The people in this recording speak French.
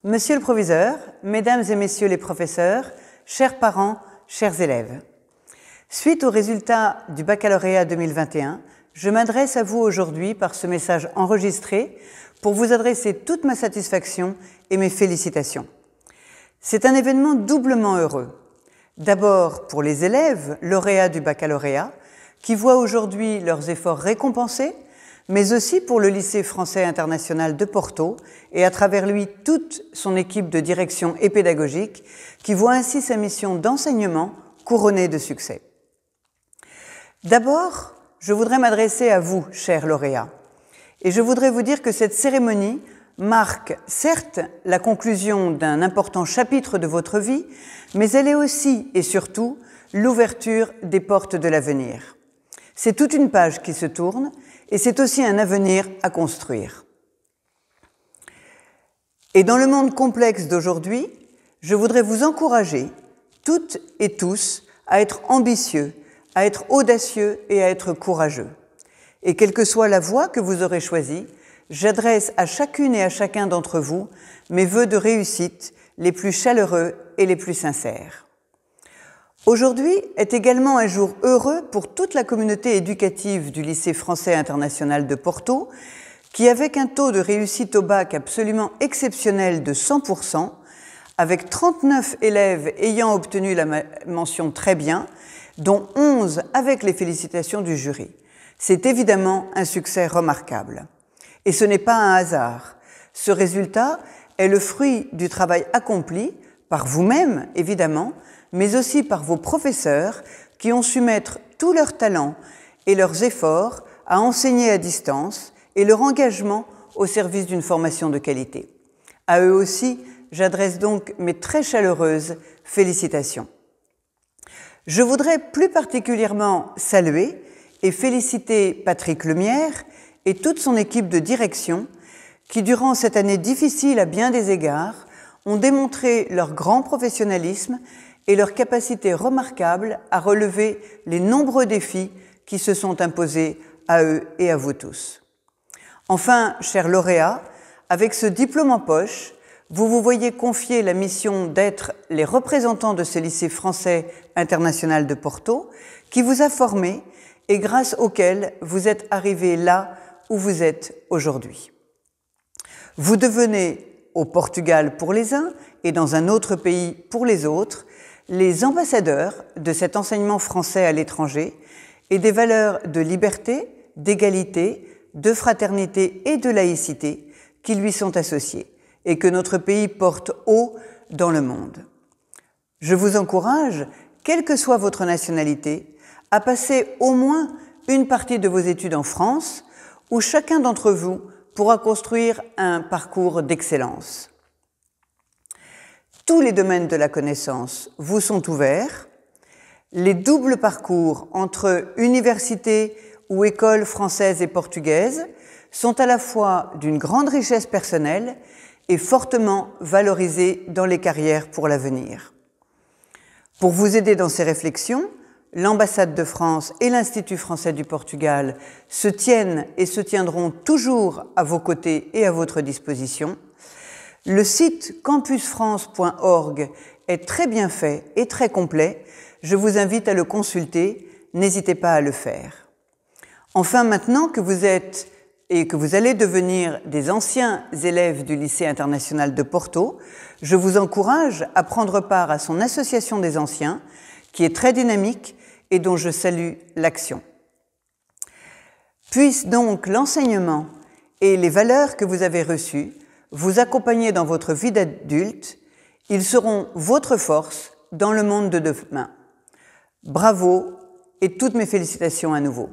Monsieur le proviseur, mesdames et messieurs les professeurs, chers parents, chers élèves. Suite aux résultats du baccalauréat 2021, je m'adresse à vous aujourd'hui par ce message enregistré pour vous adresser toute ma satisfaction et mes félicitations. C'est un événement doublement heureux. D'abord pour les élèves lauréats du baccalauréat, qui voient aujourd'hui leurs efforts récompensés, mais aussi pour le lycée français international de Porto et à travers lui toute son équipe de direction et pédagogique qui voit ainsi sa mission d'enseignement couronnée de succès. D'abord, je voudrais m'adresser à vous, chers lauréats, et je voudrais vous dire que cette cérémonie marque certes la conclusion d'un important chapitre de votre vie, mais elle est aussi et surtout l'ouverture des portes de l'avenir. C'est toute une page qui se tourne et c'est aussi un avenir à construire. Et dans le monde complexe d'aujourd'hui, je voudrais vous encourager, toutes et tous, à être ambitieux, à être audacieux et à être courageux. Et quelle que soit la voie que vous aurez choisie, j'adresse à chacune et à chacun d'entre vous mes vœux de réussite les plus chaleureux et les plus sincères. Aujourd'hui est également un jour heureux pour toute la communauté éducative du lycée français international de Porto, qui avec un taux de réussite au bac absolument exceptionnel de 100%, avec 39 élèves ayant obtenu la mention très bien, dont 11 avec les félicitations du jury. C'est évidemment un succès remarquable. Et ce n'est pas un hasard. Ce résultat est le fruit du travail accompli, par vous-même évidemment, mais aussi par vos professeurs qui ont su mettre tout leur talent et leurs efforts à enseigner à distance et leur engagement au service d'une formation de qualité. À eux aussi, j'adresse donc mes très chaleureuses félicitations. Je voudrais plus particulièrement saluer et féliciter Patrick Lemierre et toute son équipe de direction qui, durant cette année difficile à bien des égards, ont démontré leur grand professionnalisme et leur capacité remarquable à relever les nombreux défis qui se sont imposés à eux et à vous tous. Enfin, chers lauréats, avec ce diplôme en poche, vous vous voyez confier la mission d'être les représentants de ce lycée français international de Porto, qui vous a formé et grâce auquel vous êtes arrivés là où vous êtes aujourd'hui. Vous devenez au Portugal pour les uns et dans un autre pays pour les autres, les ambassadeurs de cet enseignement français à l'étranger et des valeurs de liberté, d'égalité, de fraternité et de laïcité qui lui sont associées et que notre pays porte haut dans le monde. Je vous encourage, quelle que soit votre nationalité, à passer au moins une partie de vos études en France où chacun d'entre vous pourra construire un parcours d'excellence. Tous les domaines de la connaissance vous sont ouverts. Les doubles parcours entre université ou écoles françaises et portugaises sont à la fois d'une grande richesse personnelle et fortement valorisés dans les carrières pour l'avenir. Pour vous aider dans ces réflexions, l'ambassade de France et l'Institut français du Portugal se tiennent et se tiendront toujours à vos côtés et à votre disposition. Le site campusfrance.org est très bien fait et très complet. Je vous invite à le consulter. N'hésitez pas à le faire. Enfin, maintenant que vous êtes et que vous allez devenir des anciens élèves du lycée international de Porto, je vous encourage à prendre part à son association des anciens, qui est très dynamique et dont je salue l'action. Puisse donc l'enseignement et les valeurs que vous avez reçues vous accompagner dans votre vie d'adulte, ils seront votre force dans le monde de demain. Bravo et toutes mes félicitations à nouveau.